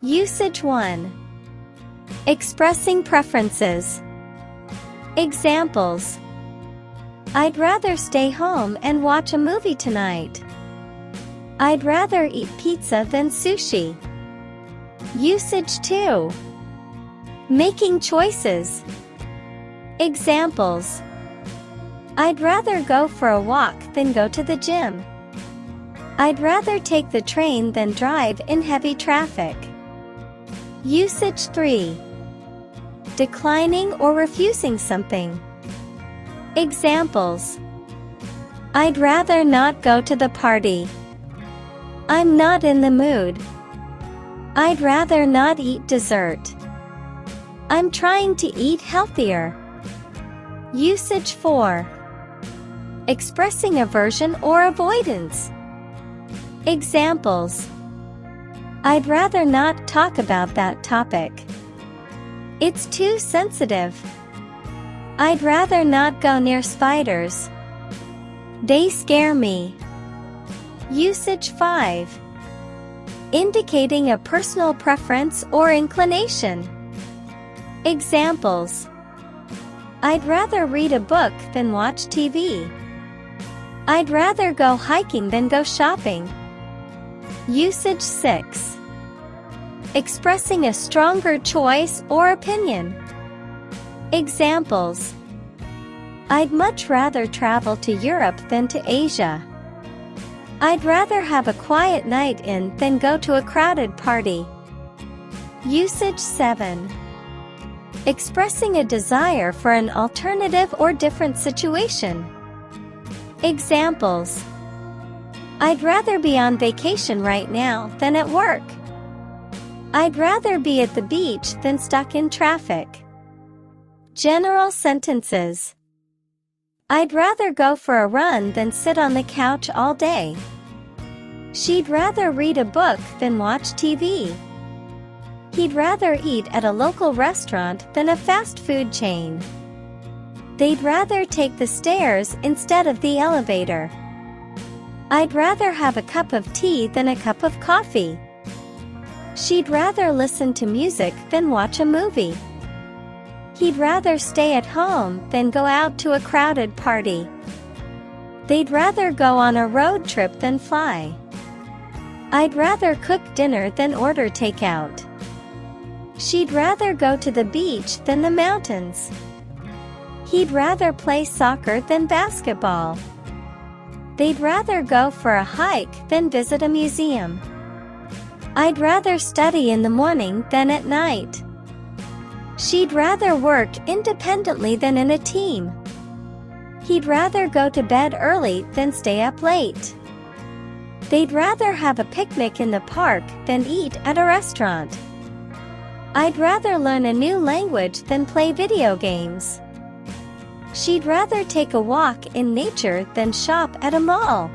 Usage 1. Expressing preferences. Examples: I'd rather stay home and watch a movie tonight. I'd rather eat pizza than sushi. Usage 2. Making choices. Examples: I'd rather go for a walk than go to the gym. I'd rather take the train than drive in heavy traffic. Usage 3. Declining or refusing something. Examples: I'd rather not go to the party. I'm not in the mood. I'd rather not eat dessert. I'm trying to eat healthier. Usage 4. Expressing aversion or avoidance. Examples: I'd rather not talk about that topic. It's too sensitive. I'd rather not go near spiders. They scare me. Usage 5. Indicating a personal preference or inclination. Examples: I'd rather read a book than watch TV. I'd rather go hiking than go shopping. Usage 6. Expressing a stronger choice or opinion. Examples: I'd much rather travel to Europe than to Asia. I'd rather have a quiet night in than go to a crowded party. Usage 7. Expressing a desire for an alternative or different situation. Examples: I'd rather be on vacation right now than at work. I'd rather be at the beach than stuck in traffic. General sentences: I'd rather go for a run than sit on the couch all day. She'd rather read a book than watch TV. He'd rather eat at a local restaurant than a fast food chain. They'd rather take the stairs instead of the elevator. I'd rather have a cup of tea than a cup of coffee. She'd rather listen to music than watch a movie. He'd rather stay at home than go out to a crowded party. They'd rather go on a road trip than fly. I'd rather cook dinner than order takeout. She'd rather go to the beach than the mountains. He'd rather play soccer than basketball. They'd rather go for a hike than visit a museum. I'd rather study in the morning than at night. She'd rather work independently than in a team. He'd rather go to bed early than stay up late. They'd rather have a picnic in the park than eat at a restaurant. I'd rather learn a new language than play video games. She'd rather take a walk in nature than shop at a mall.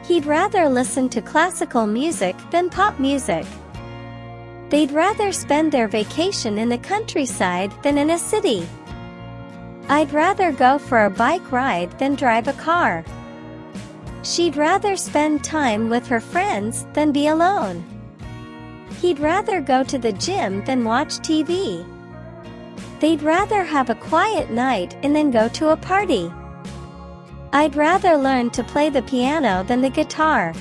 He'd rather listen to classical music than pop music. They'd rather spend their vacation in the countryside than in a city. I'd rather go for a bike ride than drive a car. She'd rather spend time with her friends than be alone. He'd rather go to the gym than watch TV. They'd rather have a quiet night and then go to a party. I'd rather learn to play the piano than the guitar.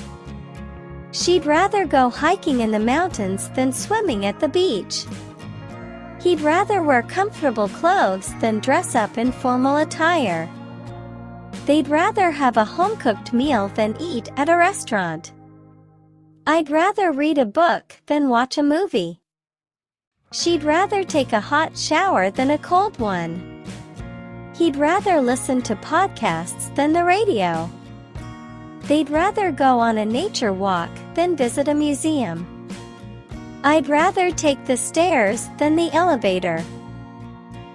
She'd rather go hiking in the mountains than swimming at the beach. He'd rather wear comfortable clothes than dress up in formal attire. They'd rather have a home-cooked meal than eat at a restaurant. I'd rather read a book than watch a movie. She'd rather take a hot shower than a cold one. He'd rather listen to podcasts than the radio. They'd rather go on a nature walk than visit a museum. I'd rather take the stairs than the elevator.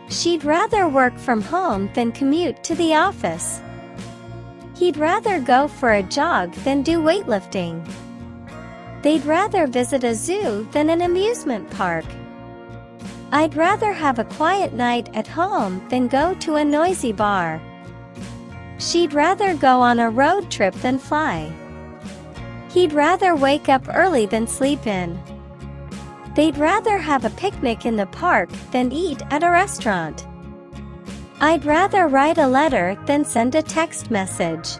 She'd rather work from home than commute to the office. He'd rather go for a jog than do weightlifting. They'd rather visit a zoo than an amusement park. I'd rather have a quiet night at home than go to a noisy bar. She'd rather go on a road trip than fly. He'd rather wake up early than sleep in. They'd rather have a picnic in the park than eat at a restaurant. I'd rather write a letter than send a text message.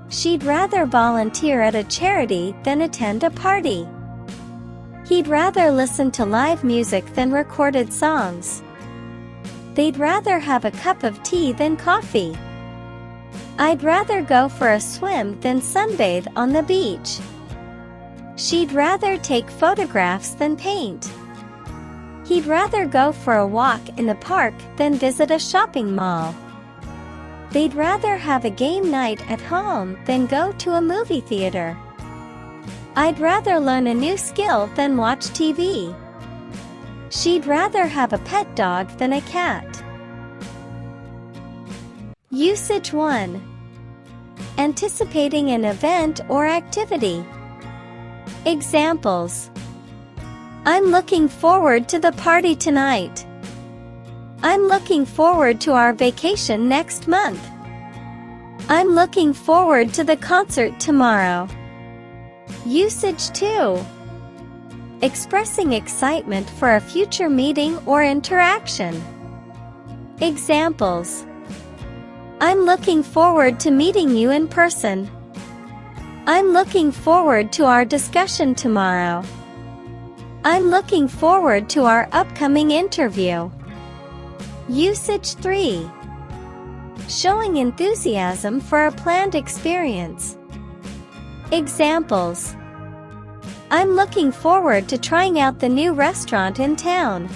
She'd rather volunteer at a charity than attend a party. He'd rather listen to live music than recorded songs. They'd rather have a cup of tea than coffee. I'd rather go for a swim than sunbathe on the beach. She'd rather take photographs than paint. He'd rather go for a walk in the park than visit a shopping mall. They'd rather have a game night at home than go to a movie theater. I'd rather learn a new skill than watch TV. She'd rather have a pet dog than a cat. Usage 1. Anticipating an event or activity. Examples: I'm looking forward to the party tonight. I'm looking forward to our vacation next month. I'm looking forward to the concert tomorrow. Usage 2. Expressing excitement for a future meeting or interaction. Examples: I'm looking forward to meeting you in person. I'm looking forward to our discussion tomorrow. I'm looking forward to our upcoming interview. Usage 3. Showing enthusiasm for a planned experience. Examples: I'm looking forward to trying out the new restaurant in town.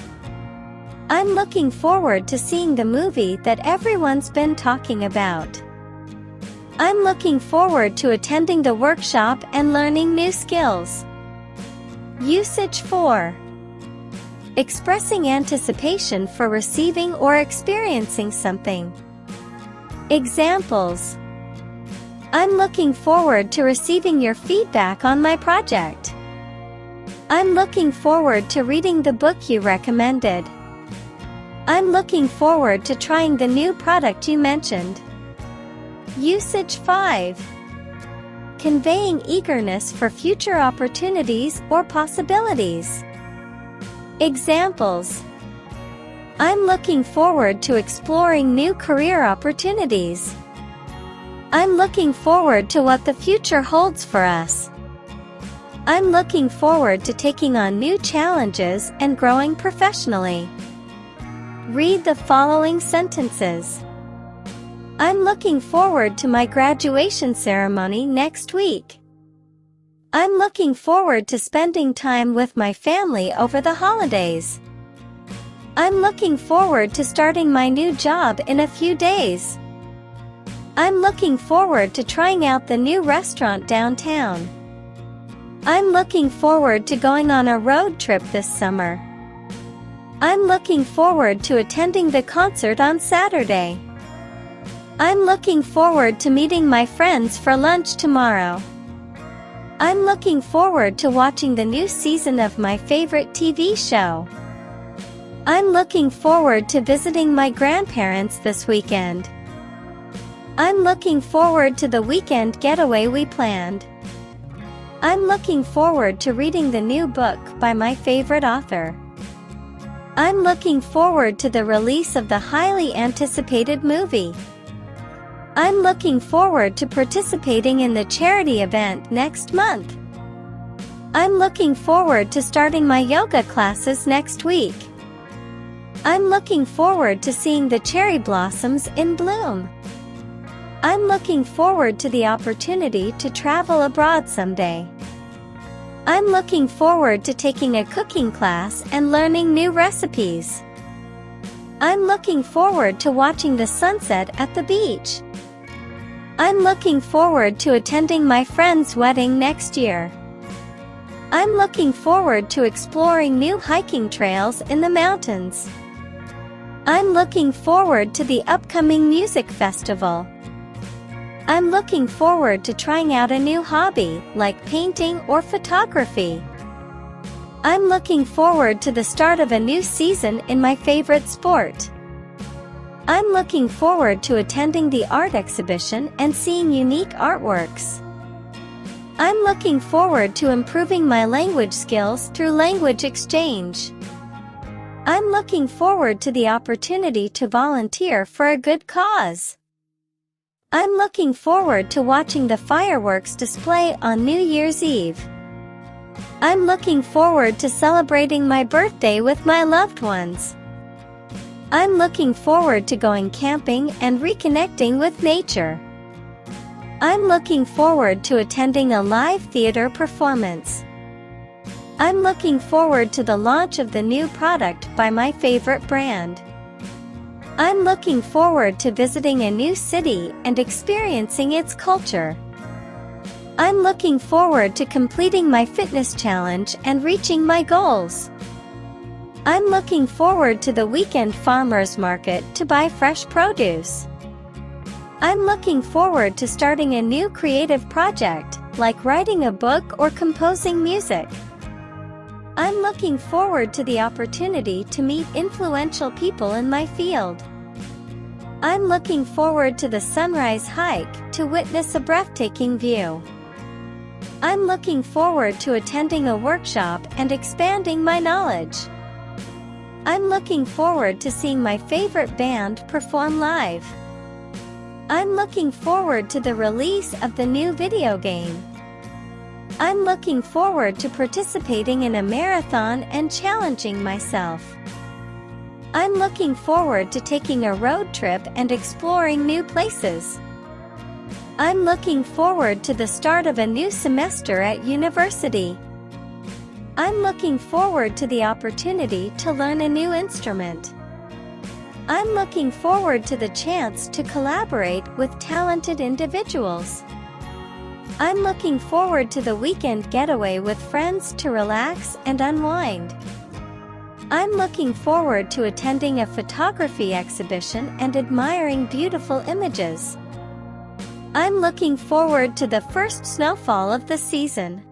I'm looking forward to seeing the movie that everyone's been talking about. I'm looking forward to attending the workshop and learning new skills. Usage 4. Expressing anticipation for receiving or experiencing something. Examples: I'm looking forward to receiving your feedback on my project. I'm looking forward to reading the book you recommended. I'm looking forward to trying the new product you mentioned. Usage 5. Conveying eagerness for future opportunities or possibilities. Examples: I'm looking forward to exploring new career opportunities. I'm looking forward to what the future holds for us. I'm looking forward to taking on new challenges and growing professionally. Read the following sentences. I'm looking forward to my graduation ceremony next week. I'm looking forward to spending time with my family over the holidays. I'm looking forward to starting my new job in a few days. I'm looking forward to trying out the new restaurant downtown. I'm looking forward to going on a road trip this summer. I'm looking forward to attending the concert on Saturday. I'm looking forward to meeting my friends for lunch tomorrow. I'm looking forward to watching the new season of my favorite TV show. I'm looking forward to visiting my grandparents this weekend. I'm looking forward to the weekend getaway we planned. I'm looking forward to reading the new book by my favorite author. I'm looking forward to the release of the highly anticipated movie. I'm looking forward to participating in the charity event next month. I'm looking forward to starting my yoga classes next week. I'm looking forward to seeing the cherry blossoms in bloom. I'm looking forward to the opportunity to travel abroad someday. I'm looking forward to taking a cooking class and learning new recipes. I'm looking forward to watching the sunset at the beach. I'm looking forward to attending my friend's wedding next year. I'm looking forward to exploring new hiking trails in the mountains. I'm looking forward to the upcoming music festival. I'm looking forward to trying out a new hobby, like painting or photography. I'm looking forward to the start of a new season in my favorite sport. I'm looking forward to attending the art exhibition and seeing unique artworks. I'm looking forward to improving my language skills through language exchange. I'm looking forward to the opportunity to volunteer for a good cause. I'm looking forward to watching the fireworks display on New Year's Eve. I'm looking forward to celebrating my birthday with my loved ones. I'm looking forward to going camping and reconnecting with nature. I'm looking forward to attending a live theater performance. I'm looking forward to the launch of the new product by my favorite brand. I'm looking forward to visiting a new city and experiencing its culture. I'm looking forward to completing my fitness challenge and reaching my goals. I'm looking forward to the weekend farmers market to buy fresh produce. I'm looking forward to starting a new creative project, like writing a book or composing music. I'm looking forward to the opportunity to meet influential people in my field. I'm looking forward to the sunrise hike to witness a breathtaking view. I'm looking forward to attending a workshop and expanding my knowledge. I'm looking forward to seeing my favorite band perform live. I'm looking forward to the release of the new video game. I'm looking forward to participating in a marathon and challenging myself. I'm looking forward to taking a road trip and exploring new places. I'm looking forward to the start of a new semester at university. I'm looking forward to the opportunity to learn a new instrument. I'm looking forward to the chance to collaborate with talented individuals. I'm looking forward to the weekend getaway with friends to relax and unwind. I'm looking forward to attending a photography exhibition and admiring beautiful images. I'm looking forward to the first snowfall of the season.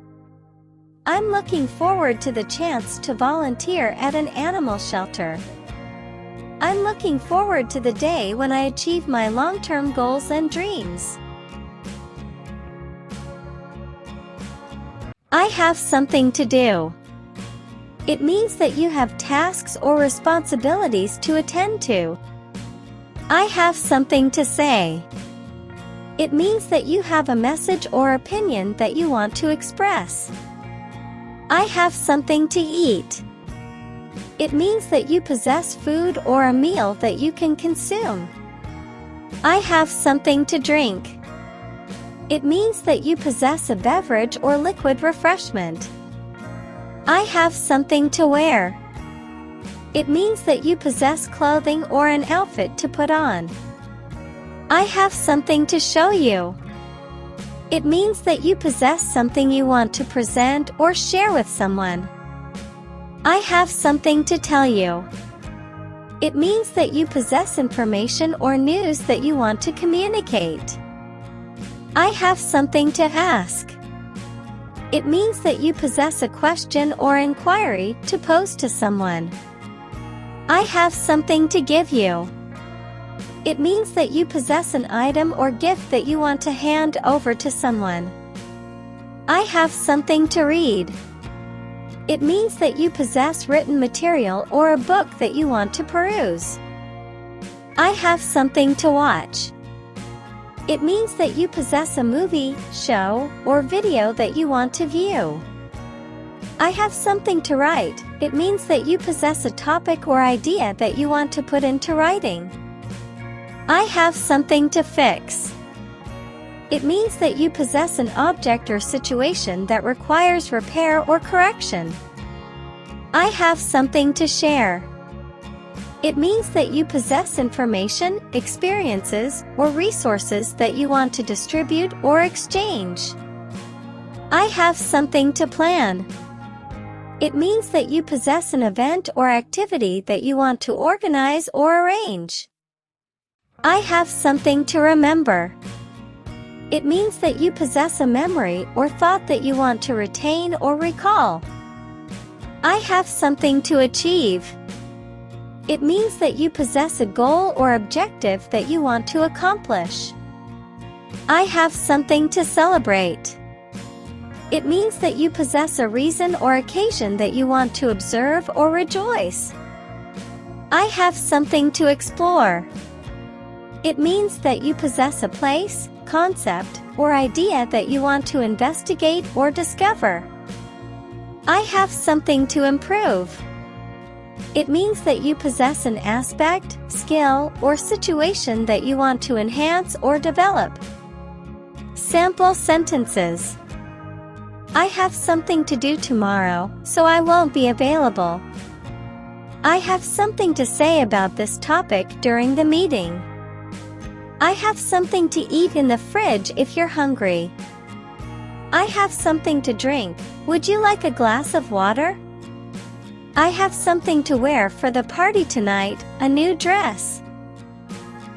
I'm looking forward to the chance to volunteer at an animal shelter. I'm looking forward to the day when I achieve my long-term goals and dreams. I have something to do. It means that you have tasks or responsibilities to attend to. I have something to say. It means that you have a message or opinion that you want to express. I have something to eat. It means that you possess food or a meal that you can consume. I have something to drink. It means that you possess a beverage or liquid refreshment. I have something to wear. It means that you possess clothing or an outfit to put on. I have something to show you. It means that you possess something you want to present or share with someone. I have something to tell you. It means that you possess information or news that you want to communicate. I have something to ask. It means that you possess a question or inquiry to pose to someone. I have something to give you. It means that you possess an item or gift that you want to hand over to someone. I have something to read. It means that you possess written material or a book that you want to peruse. I have something to watch. It means that you possess a movie, show, or video that you want to view. I have something to write. It means that you possess a topic or idea that you want to put into writing. I have something to fix. It means that you possess an object or situation that requires repair or correction. I have something to share. It means that you possess information, experiences, or resources that you want to distribute or exchange. I have something to plan. It means that you possess an event or activity that you want to organize or arrange. I have something to remember. It means that you possess a memory or thought that you want to retain or recall. I have something to achieve. It means that you possess a goal or objective that you want to accomplish. I have something to celebrate. It means that you possess a reason or occasion that you want to observe or rejoice. I have something to explore. It means that you possess a place, concept, or idea that you want to investigate or discover. I have something to improve. It means that you possess an aspect, skill, or situation that you want to enhance or develop. Sample sentences. I have something to do tomorrow, so I won't be available. I have something to say about this topic during the meeting. I have something to eat in the fridge if you're hungry. I have something to drink. Would you like a glass of water? I have something to wear for the party tonight, a new dress.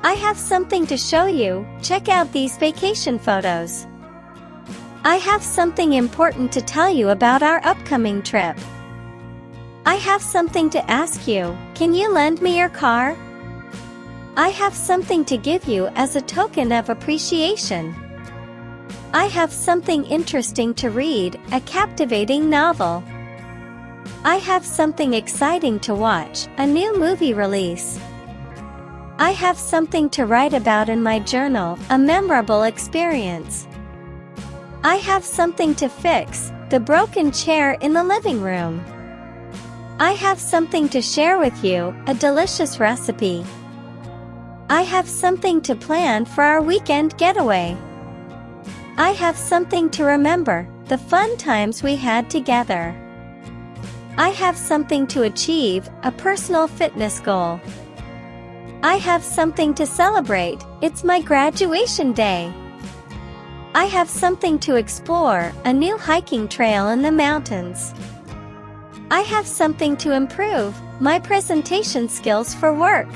I have something to show you. Check out these vacation photos. I have something important to tell you about our upcoming trip. I have something to ask you. Can you lend me your car? I have something to give you as a token of appreciation. I have something interesting to read, a captivating novel. I have something exciting to watch, a new movie release. I have something to write about in my journal, a memorable experience. I have something to fix, the broken chair in the living room. I have something to share with you, a delicious recipe. I have something to plan for our weekend getaway. I have something to remember, the fun times we had together. I have something to achieve, a personal fitness goal. I have something to celebrate, it's my graduation day. I have something to explore, a new hiking trail in the mountains. I have something to improve, my presentation skills for work.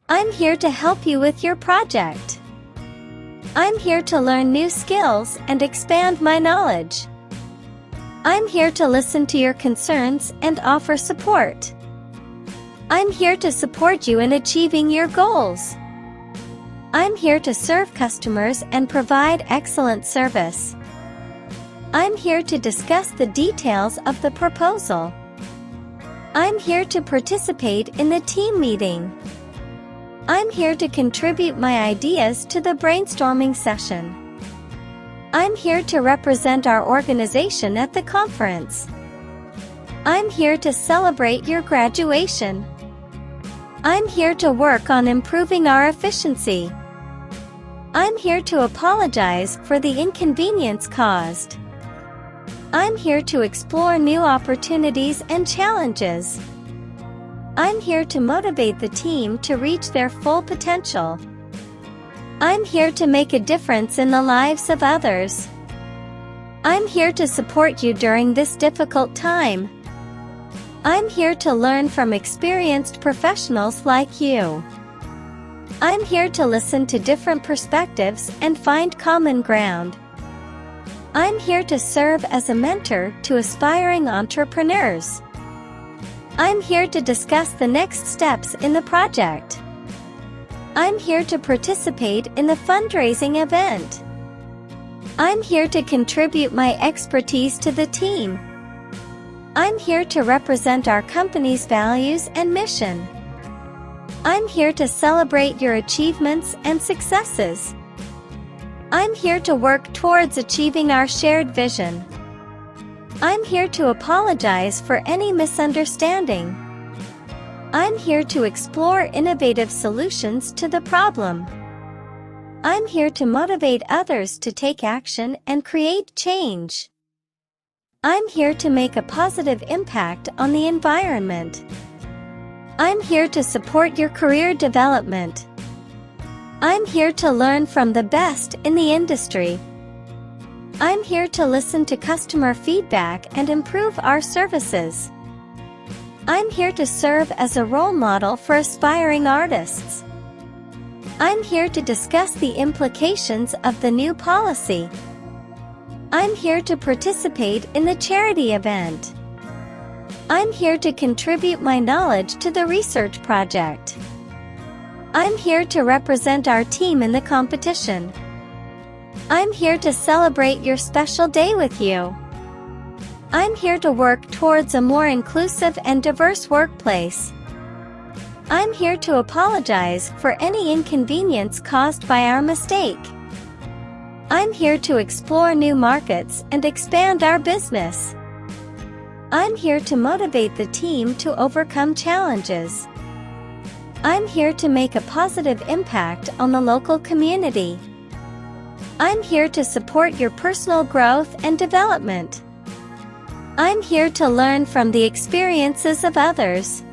I'm here to help you with your project. I'm here to learn new skills and expand my knowledge. I'm here to listen to your concerns and offer support. I'm here to support you in achieving your goals. I'm here to serve customers and provide excellent service. I'm here to discuss the details of the proposal. I'm here to participate in the team meeting. I'm here to contribute my ideas to the brainstorming session. I'm here to represent our organization at the conference. I'm here to celebrate your graduation. I'm here to work on improving our efficiency. I'm here to apologize for the inconvenience caused. I'm here to explore new opportunities and challenges. I'm here to motivate the team to reach their full potential. I'm here to make a difference in the lives of others. I'm here to support you during this difficult time. I'm here to learn from experienced professionals like you. I'm here to listen to different perspectives and find common ground. I'm here to serve as a mentor to aspiring entrepreneurs. I'm here to discuss the next steps in the project. I'm here to participate in the fundraising event. I'm here to contribute my expertise to the team. I'm here to represent our company's values and mission. I'm here to celebrate your achievements and successes. I'm here to work towards achieving our shared vision. I'm here to apologize for any misunderstanding. I'm here to explore innovative solutions to the problem. I'm here to motivate others to take action and create change. I'm here to make a positive impact on the environment. I'm here to support your career development. I'm here to learn from the best in the industry. I'm here to listen to customer feedback and improve our services. I'm here to serve as a role model for aspiring artists. I'm here to discuss the implications of the new policy. I'm here to participate in the charity event. I'm here to contribute my knowledge to the research project. I'm here to represent our team in the competition. I'm here to celebrate your special day with you. I'm here to work towards a more inclusive and diverse workplace. I'm here to apologize for any inconvenience caused by our mistake. I'm here to explore new markets and expand our business. I'm here to motivate the team to overcome challenges. I'm here to make a positive impact on the local community. I'm here to support your personal growth and development. I'm here to learn from the experiences of others.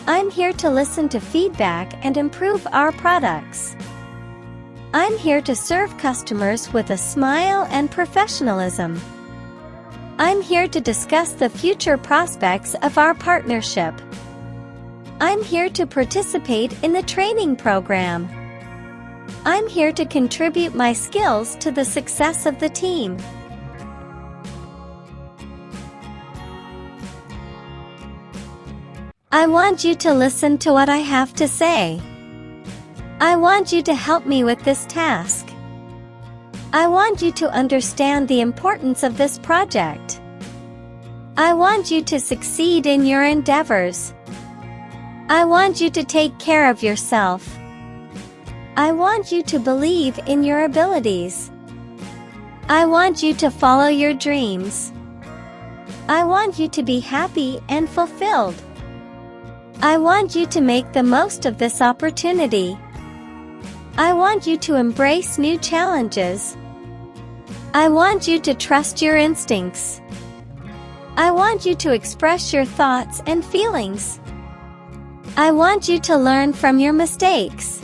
I'm here to listen to feedback and improve our products. I'm here to serve customers with a smile and professionalism. I'm here to discuss the future prospects of our partnership. I'm here to participate in the training program. I'm here to contribute my skills to the success of the team. I want you to listen to what I have to say. I want you to help me with this task. I want you to understand the importance of this project. I want you to succeed in your endeavors. I want you to take care of yourself. I want you to believe in your abilities. I want you to follow your dreams. I want you to be happy and fulfilled. I want you to make the most of this opportunity. I want you to embrace new challenges. I want you to trust your instincts. I want you to express your thoughts and feelings. I want you to learn from your mistakes.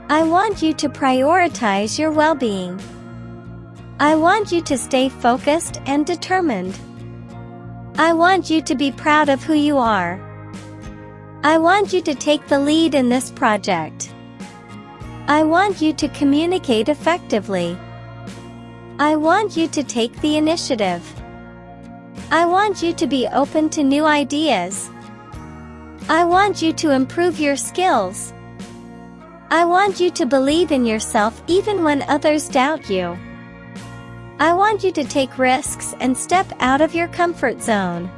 I want you to prioritize your well-being. I want you to stay focused and determined. I want you to be proud of who you are. I want you to take the lead in this project. I want you to communicate effectively. I want you to take the initiative. I want you to be open to new ideas. I want you to improve your skills. I want you to believe in yourself even when others doubt you. I want you to take risks and step out of your comfort zone.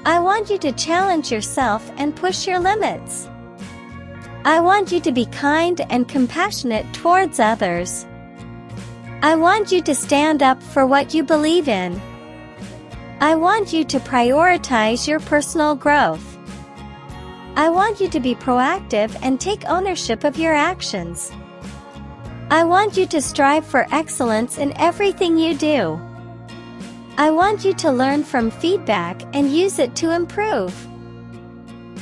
I want you to challenge yourself and push your limits. I want you to be kind and compassionate towards others. I want you to stand up for what you believe in. I want you to prioritize your personal growth. I want you to be proactive and take ownership of your actions. I want you to strive for excellence in everything you do. I want you to learn from feedback and use it to improve.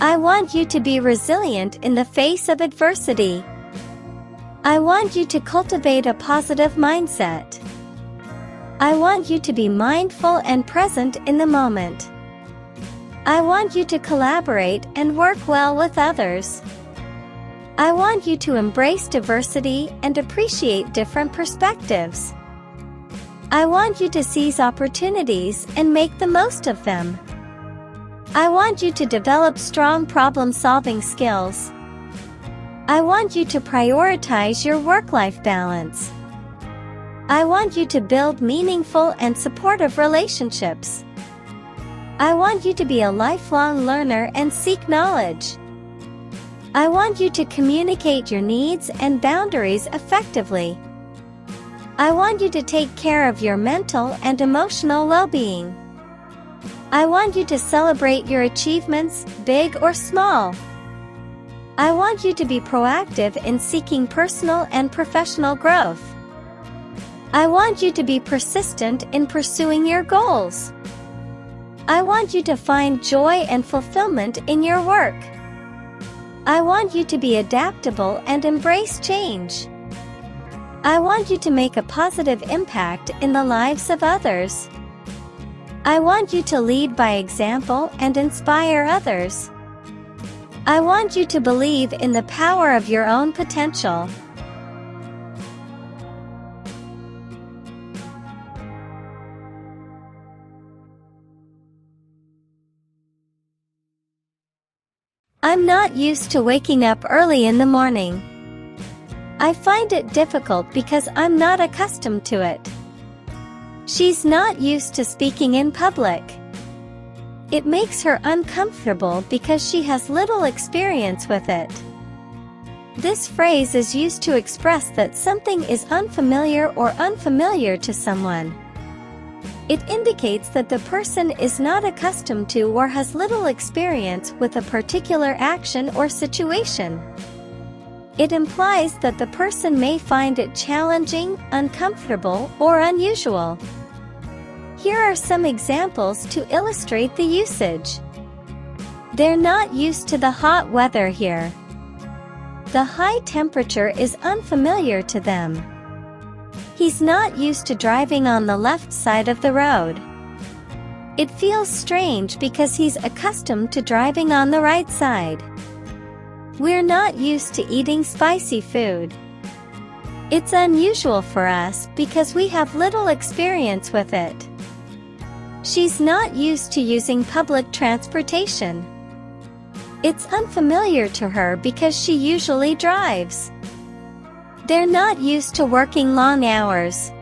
I want you to be resilient in the face of adversity. I want you to cultivate a positive mindset. I want you to be mindful and present in the moment. I want you to collaborate and work well with others. I want you to embrace diversity and appreciate different perspectives. I want you to seize opportunities and make the most of them. I want you to develop strong problem-solving skills. I want you to prioritize your work-life balance. I want you to build meaningful and supportive relationships. I want you to be a lifelong learner and seek knowledge. I want you to communicate your needs and boundaries effectively. I want you to take care of your mental and emotional well-being. I want you to celebrate your achievements, big or small. I want you to be proactive in seeking personal and professional growth. I want you to be persistent in pursuing your goals. I want you to find joy and fulfillment in your work. I want you to be adaptable and embrace change. I want you to make a positive impact in the lives of others. I want you to lead by example and inspire others. I want you to believe in the power of your own potential. I'm not used to waking up early in the morning. I find it difficult because I'm not accustomed to it. She's not used to speaking in public. It makes her uncomfortable because she has little experience with it. This phrase is used to express that something is unfamiliar or unfamiliar to someone. It indicates that the person is not accustomed to or has little experience with a particular action or situation. It implies that the person may find it challenging, uncomfortable, or unusual. Here are some examples to illustrate the usage. They're not used to the hot weather here. The high temperature is unfamiliar to them. He's not used to driving on the left side of the road. It feels strange because he's accustomed to driving on the right side. We're not used to eating spicy food. It's unusual for us because we have little experience with it. She's not used to using public transportation. It's unfamiliar to her because she usually drives. They're not used to working long hours.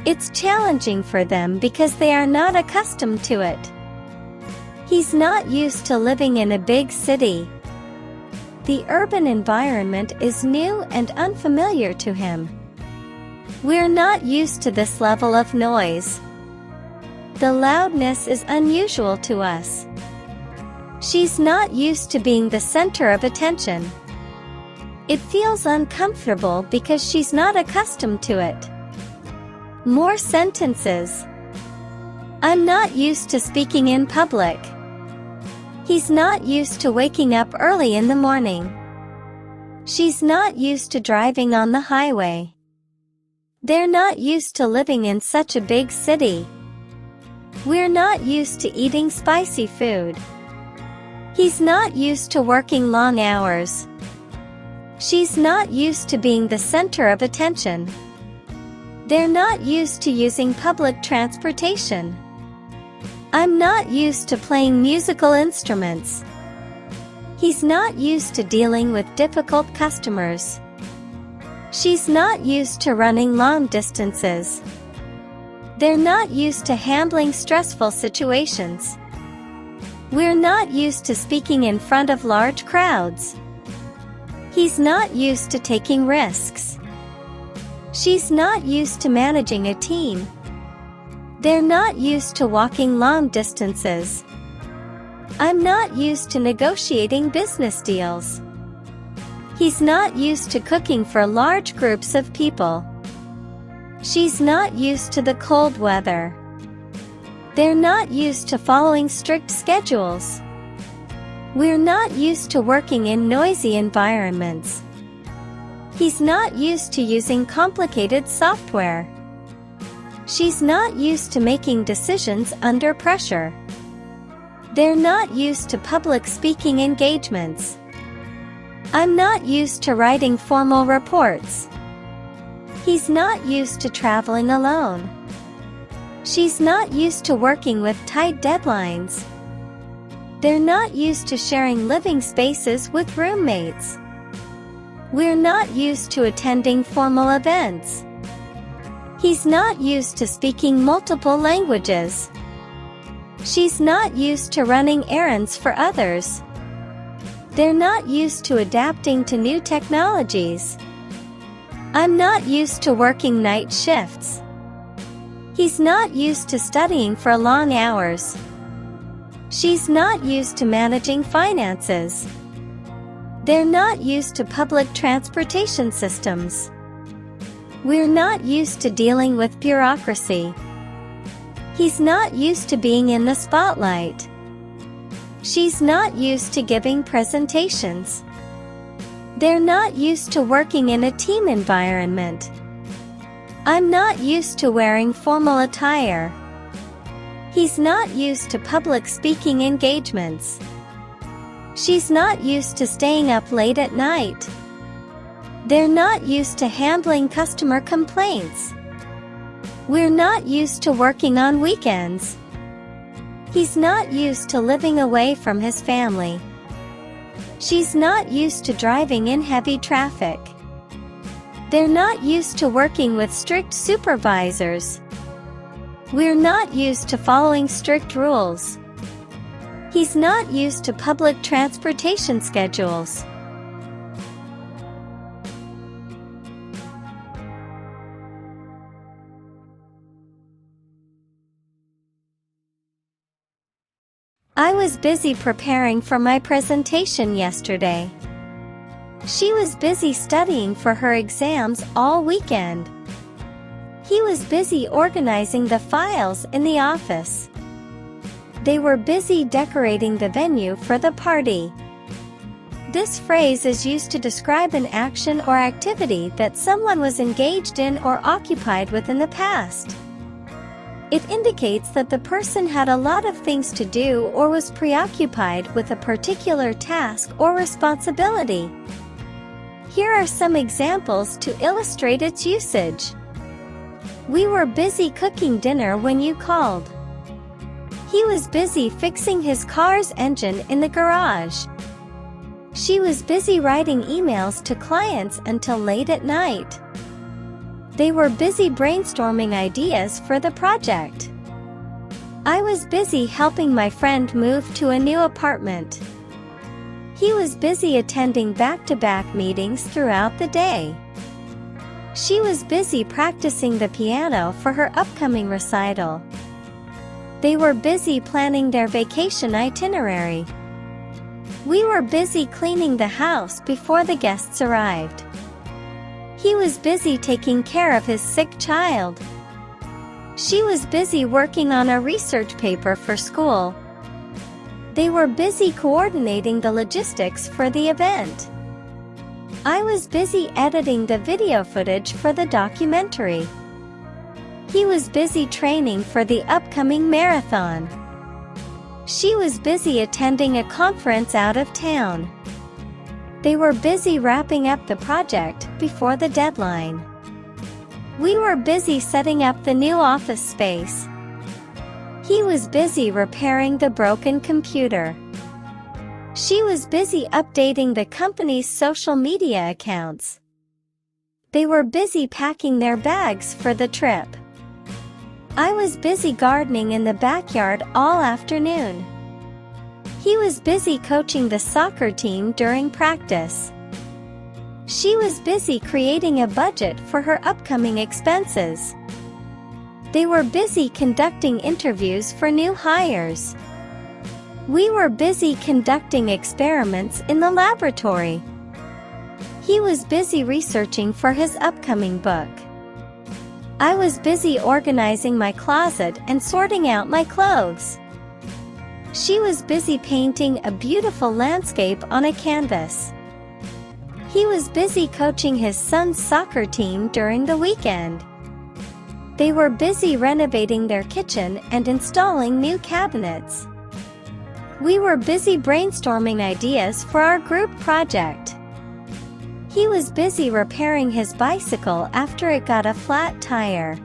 It's challenging for them because they are not accustomed to it. He's not used to living in a big city. The urban environment is new and unfamiliar to him. We're not used to this level of noise. The loudness is unusual to us. She's not used to being the center of attention. It feels uncomfortable because she's not accustomed to it. More sentences. I'm not used to speaking in public. He's not used to waking up early in the morning. She's not used to driving on the highway. They're not used to living in such a big city. We're not used to eating spicy food. He's not used to working long hours. She's not used to being the center of attention. They're not used to using public transportation. I'm not used to playing musical instruments. He's not used to dealing with difficult customers. She's not used to running long distances. They're not used to handling stressful situations. We're not used to speaking in front of large crowds. He's not used to taking risks. She's not used to managing a team. They're not used to walking long distances. I'm not used to negotiating business deals. He's not used to cooking for large groups of people. She's not used to the cold weather. They're not used to following strict schedules. We're not used to working in noisy environments. He's not used to using complicated software. She's not used to making decisions under pressure. They're not used to public speaking engagements. I'm not used to writing formal reports. He's not used to traveling alone. She's not used to working with tight deadlines. They're not used to sharing living spaces with roommates. We're not used to attending formal events. He's not used to speaking multiple languages. She's not used to running errands for others. They're not used to adapting to new technologies. I'm not used to working night shifts. He's not used to studying for long hours. She's not used to managing finances. They're not used to public transportation systems. We're not used to dealing with bureaucracy. He's not used to being in the spotlight. She's not used to giving presentations. They're not used to working in a team environment. I'm not used to wearing formal attire. He's not used to public speaking engagements. She's not used to staying up late at night. They're not used to handling customer complaints. We're not used to working on weekends. He's not used to living away from his family. She's not used to driving in heavy traffic. They're not used to working with strict supervisors. We're not used to following strict rules. He's not used to public transportation schedules. I was busy preparing for my presentation yesterday. She was busy studying for her exams all weekend. He was busy organizing the files in the office. They were busy decorating the venue for the party. This phrase is used to describe an action or activity that someone was engaged in or occupied with in the past. It indicates that the person had a lot of things to do or was preoccupied with a particular task or responsibility. Here are some examples to illustrate its usage. We were busy cooking dinner when you called. He was busy fixing his car's engine in the garage. She was busy writing emails to clients until late at night. They were busy brainstorming ideas for the project. I was busy helping my friend move to a new apartment. He was busy attending back-to-back meetings throughout the day. She was busy practicing the piano for her upcoming recital. They were busy planning their vacation itinerary. We were busy cleaning the house before the guests arrived. He was busy taking care of his sick child. She was busy working on a research paper for school. They were busy coordinating the logistics for the event. I was busy editing the video footage for the documentary. He was busy training for the upcoming marathon. She was busy attending a conference out of town. They were busy wrapping up the project before the deadline. We were busy setting up the new office space. He was busy repairing the broken computer. She was busy updating the company's social media accounts. They were busy packing their bags for the trip. I was busy gardening in the backyard all afternoon. He was busy coaching the soccer team during practice. She was busy creating a budget for her upcoming expenses. They were busy conducting interviews for new hires. We were busy conducting experiments in the laboratory. He was busy researching for his upcoming book. I was busy organizing my closet and sorting out my clothes. She was busy painting a beautiful landscape on a canvas. He was busy coaching his son's soccer team during the weekend. They were busy renovating their kitchen and installing new cabinets. We were busy brainstorming ideas for our group project. He was busy repairing his bicycle after it got a flat tire.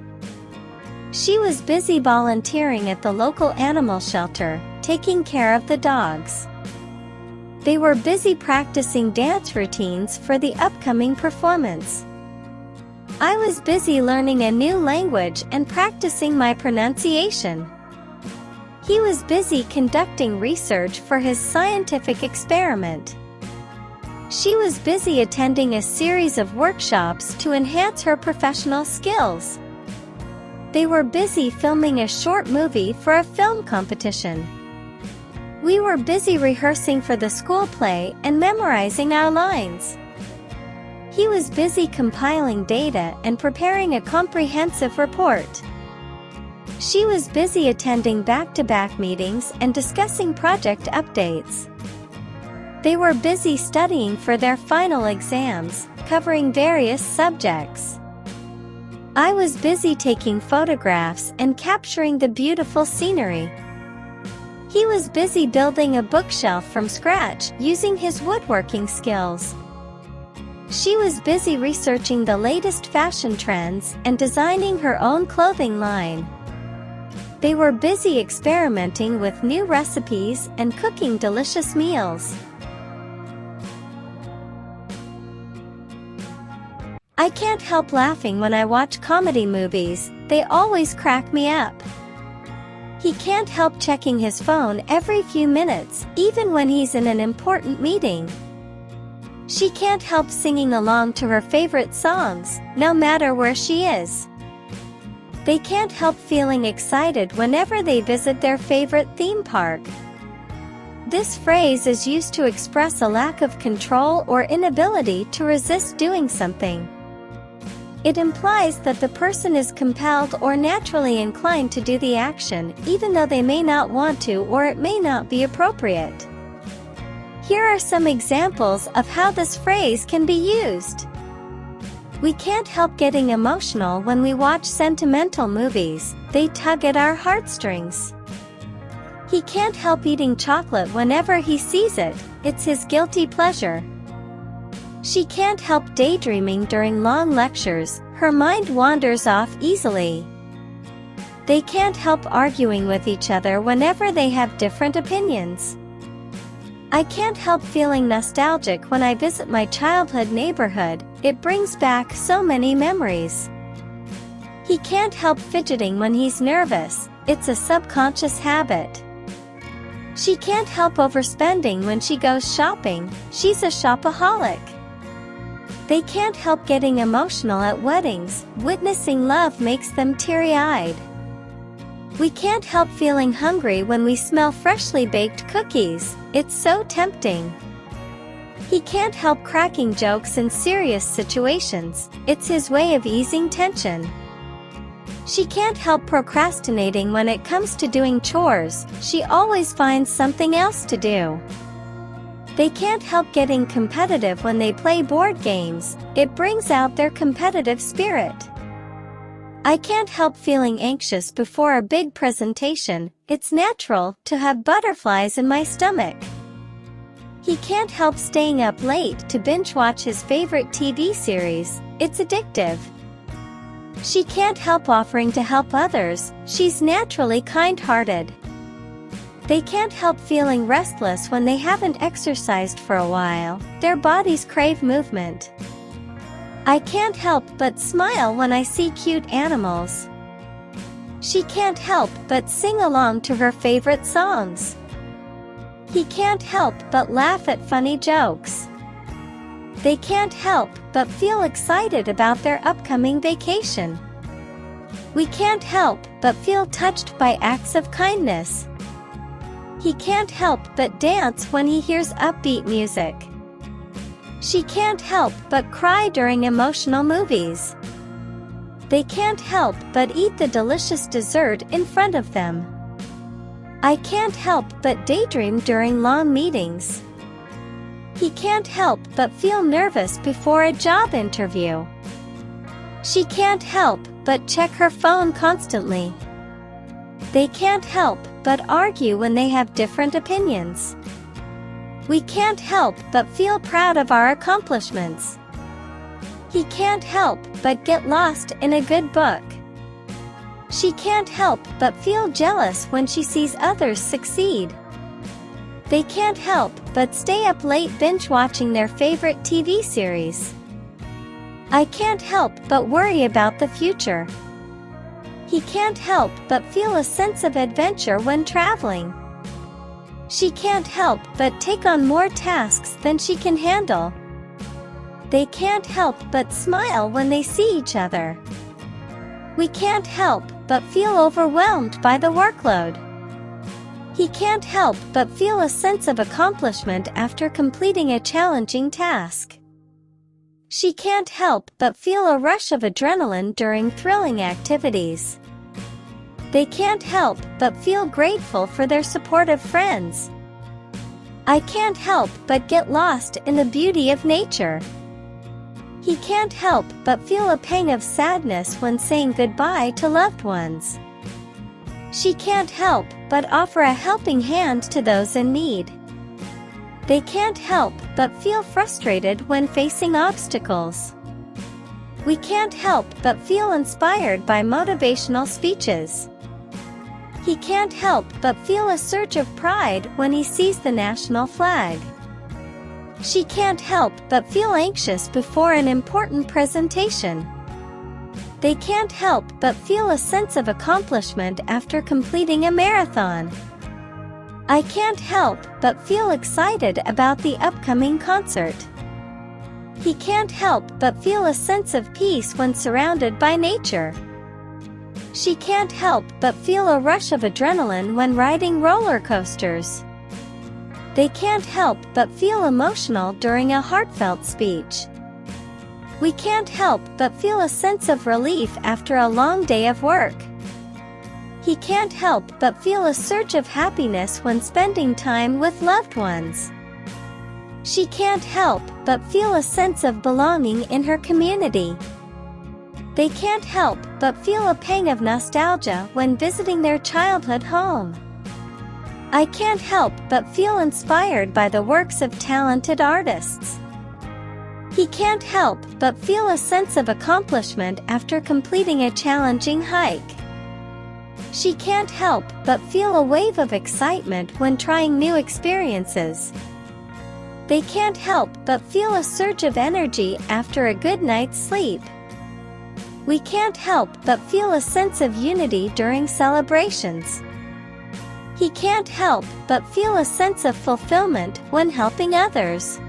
She was busy volunteering at the local animal shelter, taking care of the dogs. They were busy practicing dance routines for the upcoming performance. I was busy learning a new language and practicing my pronunciation. He was busy conducting research for his scientific experiment. She was busy attending a series of workshops to enhance her professional skills. They were busy filming a short movie for a film competition. We were busy rehearsing for the school play and memorizing our lines. He was busy compiling data and preparing a comprehensive report. She was busy attending back-to-back meetings and discussing project updates. They were busy studying for their final exams, covering various subjects. I was busy taking photographs and capturing the beautiful scenery. He was busy building a bookshelf from scratch using his woodworking skills. She was busy researching the latest fashion trends and designing her own clothing line. They were busy experimenting with new recipes and cooking delicious meals. I can't help laughing when I watch comedy movies, they always crack me up. He can't help checking his phone every few minutes, even when he's in an important meeting. She can't help singing along to her favorite songs, no matter where she is. They can't help feeling excited whenever they visit their favorite theme park. This phrase is used to express a lack of control or inability to resist doing something. It implies that the person is compelled or naturally inclined to do the action, even though they may not want to or it may not be appropriate. Here are some examples of how this phrase can be used. We can't help getting emotional when we watch sentimental movies, they tug at our heartstrings. He can't help eating chocolate whenever he sees it, it's his guilty pleasure. She can't help daydreaming during long lectures, her mind wanders off easily. They can't help arguing with each other whenever they have different opinions. I can't help feeling nostalgic when I visit my childhood neighborhood, it brings back so many memories. He can't help fidgeting when he's nervous, it's a subconscious habit. She can't help overspending when she goes shopping, she's a shopaholic. They can't help getting emotional at weddings, witnessing love makes them teary-eyed. We can't help feeling hungry when we smell freshly baked cookies, it's so tempting. He can't help cracking jokes in serious situations, it's his way of easing tension. She can't help procrastinating when it comes to doing chores, she always finds something else to do. They can't help getting competitive when they play board games, it brings out their competitive spirit. I can't help feeling anxious before a big presentation, it's natural to have butterflies in my stomach. He can't help staying up late to binge watch his favorite TV series, it's addictive. She can't help offering to help others, she's naturally kind-hearted. They can't help feeling restless when they haven't exercised for a while, their bodies crave movement. I can't help but smile when I see cute animals. She can't help but sing along to her favorite songs. He can't help but laugh at funny jokes. They can't help but feel excited about their upcoming vacation. We can't help but feel touched by acts of kindness. He can't help but dance when he hears upbeat music. She can't help but cry during emotional movies. They can't help but eat the delicious dessert in front of them. I can't help but daydream during long meetings. He can't help but feel nervous before a job interview. She can't help but check her phone constantly. They can't help but argue when they have different opinions. We can't help but feel proud of our accomplishments. He can't help but get lost in a good book. She can't help but feel jealous when she sees others succeed. They can't help but stay up late binge-watching their favorite TV series. I can't help but worry about the future. He can't help but feel a sense of adventure when traveling. She can't help but take on more tasks than she can handle. They can't help but smile when they see each other. We can't help but feel overwhelmed by the workload. He can't help but feel a sense of accomplishment after completing a challenging task. She can't help but feel a rush of adrenaline during thrilling activities. They can't help but feel grateful for their supportive friends. I can't help but get lost in the beauty of nature. He can't help but feel a pang of sadness when saying goodbye to loved ones. She can't help but offer a helping hand to those in need. They can't help but feel frustrated when facing obstacles. We can't help but feel inspired by motivational speeches. He can't help but feel a surge of pride when he sees the national flag. She can't help but feel anxious before an important presentation. They can't help but feel a sense of accomplishment after completing a marathon. I can't help but feel excited about the upcoming concert. He can't help but feel a sense of peace when surrounded by nature. She can't help but feel a rush of adrenaline when riding roller coasters. They can't help but feel emotional during a heartfelt speech. We can't help but feel a sense of relief after a long day of work. He can't help but feel a surge of happiness when spending time with loved ones. She can't help but feel a sense of belonging in her community. They can't help but feel a pang of nostalgia when visiting their childhood home. I can't help but feel inspired by the works of talented artists. He can't help but feel a sense of accomplishment after completing a challenging hike. She can't help but feel a wave of excitement when trying new experiences. They can't help but feel a surge of energy after a good night's sleep. We can't help but feel a sense of unity during celebrations. He can't help but feel a sense of fulfillment when helping others.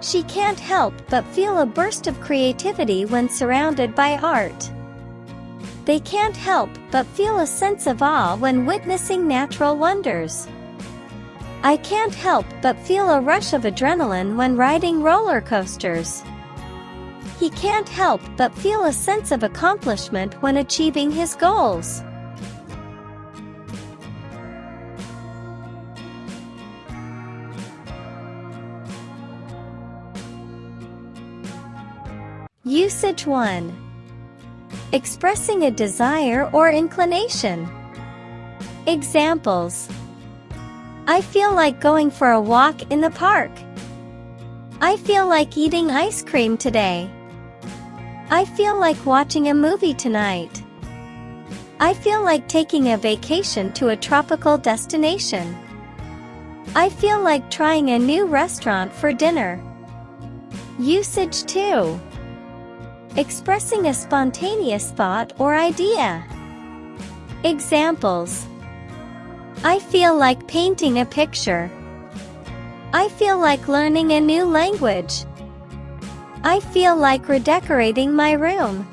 She can't help but feel a burst of creativity when surrounded by art. They can't help but feel a sense of awe when witnessing natural wonders. I can't help but feel a rush of adrenaline when riding roller coasters. He can't help but feel a sense of accomplishment when achieving his goals. Usage 1. Expressing a desire or inclination. Examples: I feel like going for a walk in the park. I feel like eating ice cream today. I feel like watching a movie tonight. I feel like taking a vacation to a tropical destination. I feel like trying a new restaurant for dinner. Usage 2. Expressing a spontaneous thought or idea. Examples: I feel like painting a picture. I feel like learning a new language. I feel like redecorating my room.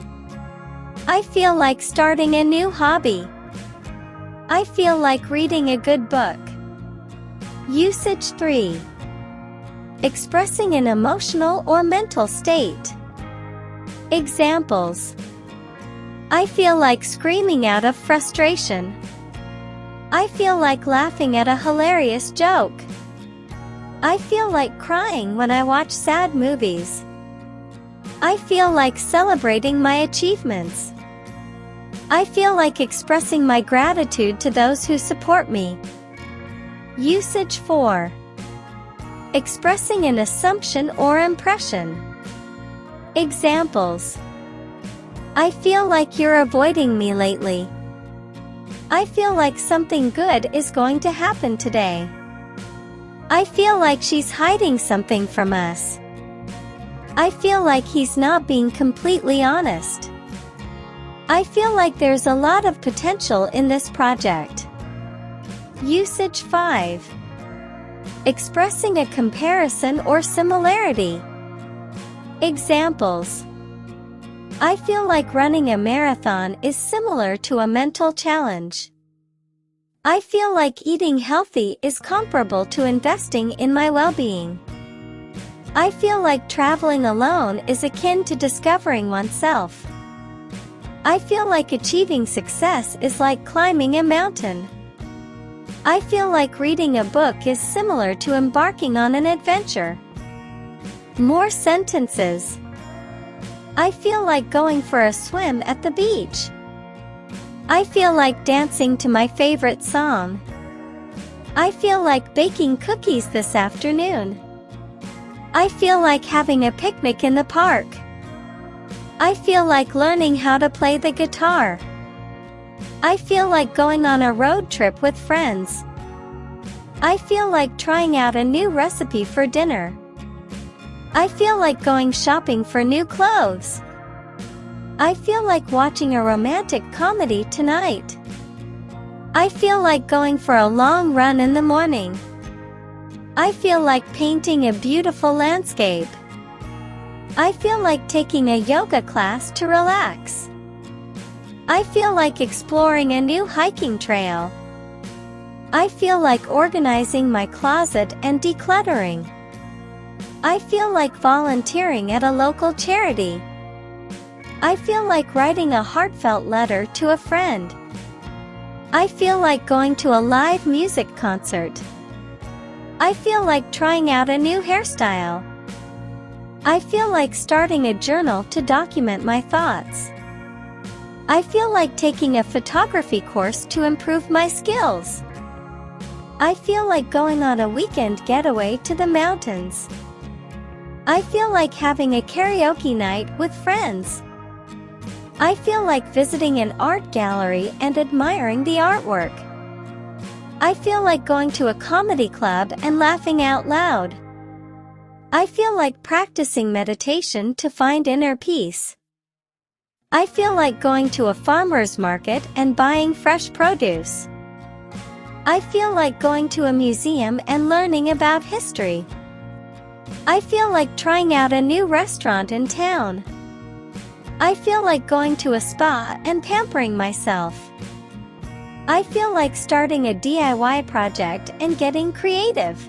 I feel like starting a new hobby. I feel like reading a good book. Usage 3. Expressing an emotional or mental state. Examples: I feel like screaming out of frustration. I feel like laughing at a hilarious joke. I feel like crying when I watch sad movies. I feel like celebrating my achievements. I feel like expressing my gratitude to those who support me. Usage 4. Expressing an assumption or impression. Examples: I feel like you're avoiding me lately. I feel like something good is going to happen today. I feel like she's hiding something from us. I feel like he's not being completely honest. I feel like there's a lot of potential in this project. Usage 5. Expressing a comparison or similarity. Examples: I feel like running a marathon is similar to a mental challenge. I feel like eating healthy is comparable to investing in my well-being. I feel like traveling alone is akin to discovering oneself. I feel like achieving success is like climbing a mountain. I feel like reading a book is similar to embarking on an adventure. More sentences. I feel like going for a swim at the beach. I feel like dancing to my favorite song. I feel like baking cookies this afternoon. I feel like having a picnic in the park. I feel like learning how to play the guitar. I feel like going on a road trip with friends. I feel like trying out a new recipe for dinner. I feel like going shopping for new clothes. I feel like watching a romantic comedy tonight. I feel like going for a long run in the morning. I feel like painting a beautiful landscape. I feel like taking a yoga class to relax. I feel like exploring a new hiking trail. I feel like organizing my closet and decluttering. I feel like volunteering at a local charity. I feel like writing a heartfelt letter to a friend. I feel like going to a live music concert. I feel like trying out a new hairstyle. I feel like starting a journal to document my thoughts. I feel like taking a photography course to improve my skills. I feel like going on a weekend getaway to the mountains. I feel like having a karaoke night with friends. I feel like visiting an art gallery and admiring the artwork. I feel like going to a comedy club and laughing out loud. I feel like practicing meditation to find inner peace. I feel like going to a farmer's market and buying fresh produce. I feel like going to a museum and learning about history. I feel like trying out a new restaurant in town. I feel like going to a spa and pampering myself. I feel like starting a DIY project and getting creative.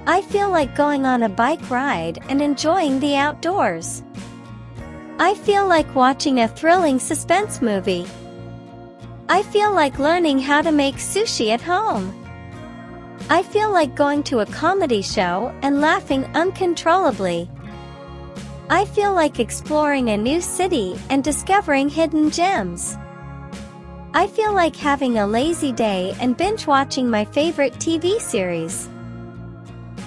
I feel like going on a bike ride and enjoying the outdoors. I feel like watching a thrilling suspense movie. I feel like learning how to make sushi at home. I feel like going to a comedy show and laughing uncontrollably. I feel like exploring a new city and discovering hidden gems. I feel like having a lazy day and binge-watching my favorite TV series.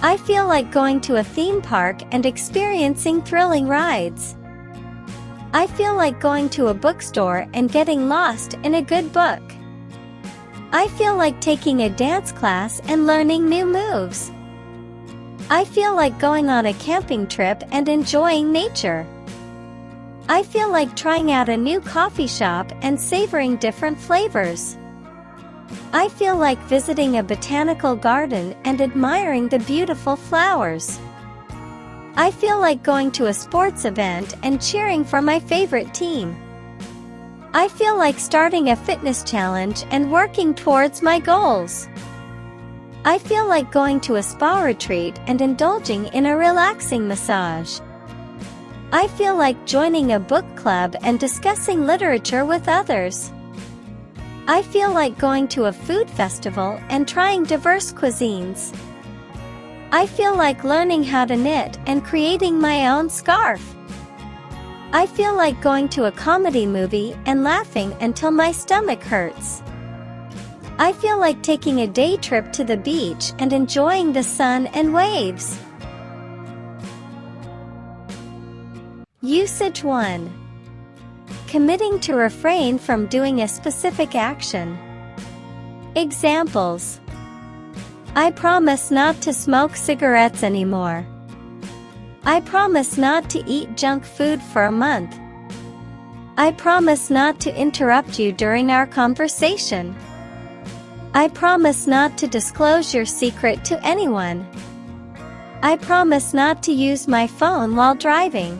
I feel like going to a theme park and experiencing thrilling rides. I feel like going to a bookstore and getting lost in a good book. I feel like taking a dance class and learning new moves. I feel like going on a camping trip and enjoying nature. I feel like trying out a new coffee shop and savoring different flavors. I feel like visiting a botanical garden and admiring the beautiful flowers. I feel like going to a sports event and cheering for my favorite team. I feel like starting a fitness challenge and working towards my goals. I feel like going to a spa retreat and indulging in a relaxing massage. I feel like joining a book club and discussing literature with others. I feel like going to a food festival and trying diverse cuisines. I feel like learning how to knit and creating my own scarf. I feel like going to a comedy movie and laughing until my stomach hurts. I feel like taking a day trip to the beach and enjoying the sun and waves. Usage 1. Committing to refrain from doing a specific action. Examples: I promise not to smoke cigarettes anymore. I promise not to eat junk food for a month. I promise not to interrupt you during our conversation. I promise not to disclose your secret to anyone. I promise not to use my phone while driving.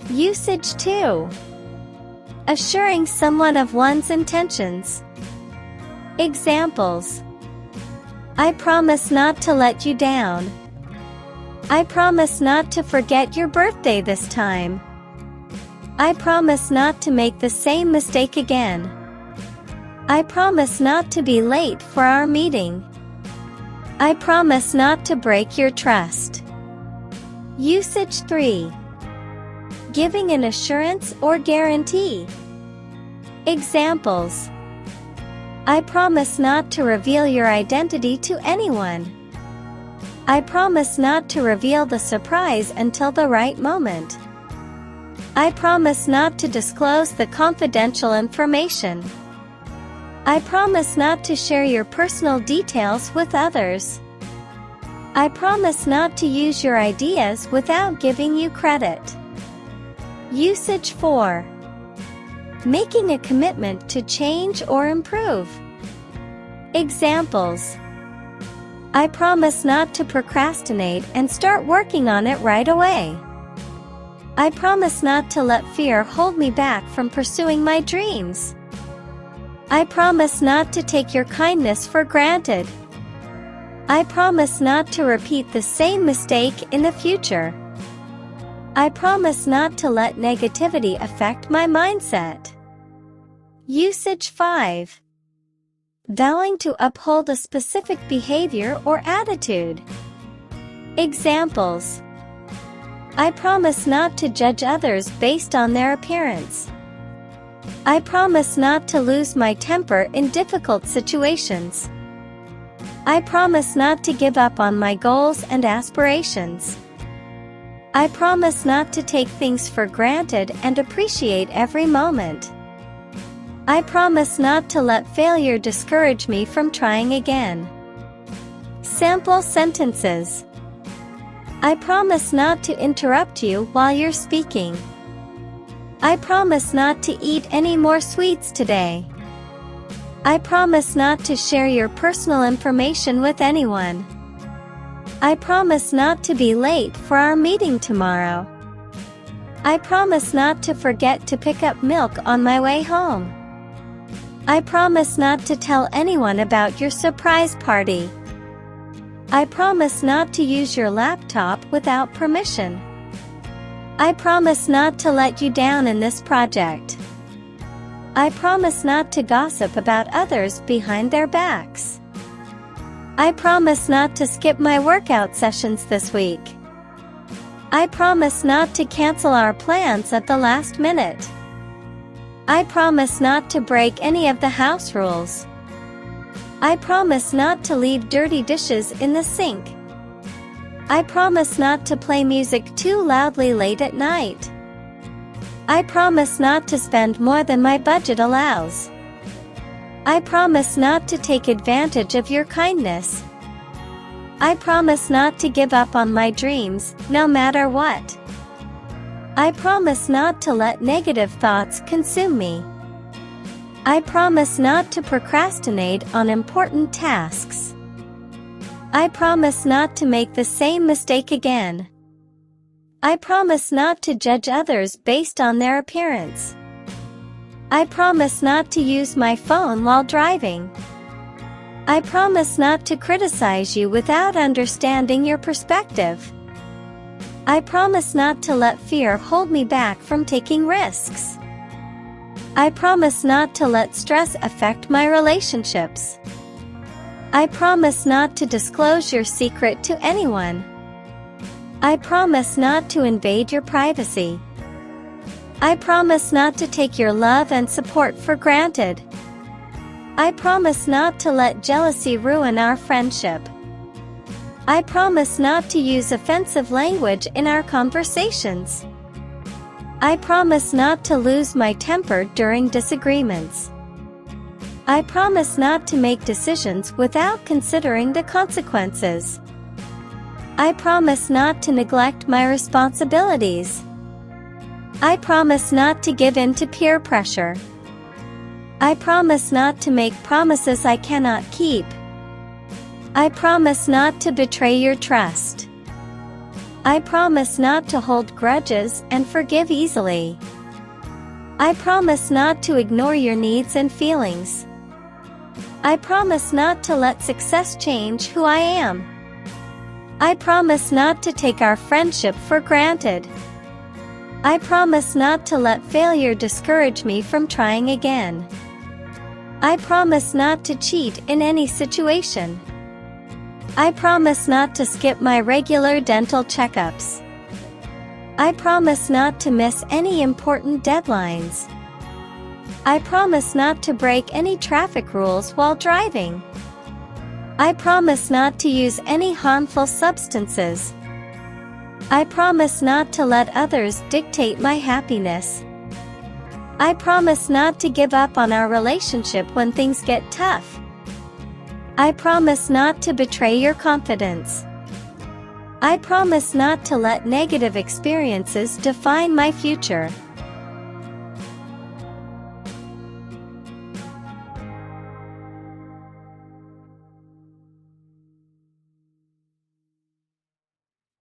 Usage 2. Assuring someone of one's intentions. Examples: I promise not to let you down. I promise not to forget your birthday this time. I promise not to make the same mistake again. I promise not to be late for our meeting. I promise not to break your trust. Usage 3. Giving an assurance or guarantee. Examples: I promise not to reveal your identity to anyone. I promise not to reveal the surprise until the right moment. I promise not to disclose the confidential information. I promise not to share your personal details with others. I promise not to use your ideas without giving you credit. Usage 4. Making a commitment to change or improve. Examples: I promise not to procrastinate and start working on it right away. I promise not to let fear hold me back from pursuing my dreams. I promise not to take your kindness for granted. I promise not to repeat the same mistake in the future. I promise not to let negativity affect my mindset. Usage 5. Vowing to uphold a specific behavior or attitude. Examples: I promise not to judge others based on their appearance. I promise not to lose my temper in difficult situations. I promise not to give up on my goals and aspirations. I promise not to take things for granted and appreciate every moment. I promise not to let failure discourage me from trying again. Sample sentences: I promise not to interrupt you while you're speaking. I promise not to eat any more sweets today. I promise not to share your personal information with anyone. I promise not to be late for our meeting tomorrow. I promise not to forget to pick up milk on my way home. I promise not to tell anyone about your surprise party. I promise not to use your laptop without permission. I promise not to let you down in this project. I promise not to gossip about others behind their backs. I promise not to skip my workout sessions this week. I promise not to cancel our plans at the last minute. I promise not to break any of the house rules. I promise not to leave dirty dishes in the sink. I promise not to play music too loudly late at night. I promise not to spend more than my budget allows. I promise not to take advantage of your kindness. I promise not to give up on my dreams, no matter what. I promise not to let negative thoughts consume me. I promise not to procrastinate on important tasks. I promise not to make the same mistake again. I promise not to judge others based on their appearance. I promise not to use my phone while driving. I promise not to criticize you without understanding your perspective. I promise not to let fear hold me back from taking risks. I promise not to let stress affect my relationships. I promise not to disclose your secret to anyone. I promise not to invade your privacy. I promise not to take your love and support for granted. I promise not to let jealousy ruin our friendship. I promise not to use offensive language in our conversations. I promise not to lose my temper during disagreements. I promise not to make decisions without considering the consequences. I promise not to neglect my responsibilities. I promise not to give in to peer pressure. I promise not to make promises I cannot keep. I promise not to betray your trust. I promise not to hold grudges and forgive easily. I promise not to ignore your needs and feelings. I promise not to let success change who I am. I promise not to take our friendship for granted. I promise not to let failure discourage me from trying again. I promise not to cheat in any situation. I promise not to skip my regular dental checkups. I promise not to miss any important deadlines. I promise not to break any traffic rules while driving. I promise not to use any harmful substances. I promise not to let others dictate my happiness. I promise not to give up on our relationship when things get tough. I promise not to betray your confidence. I promise not to let negative experiences define my future.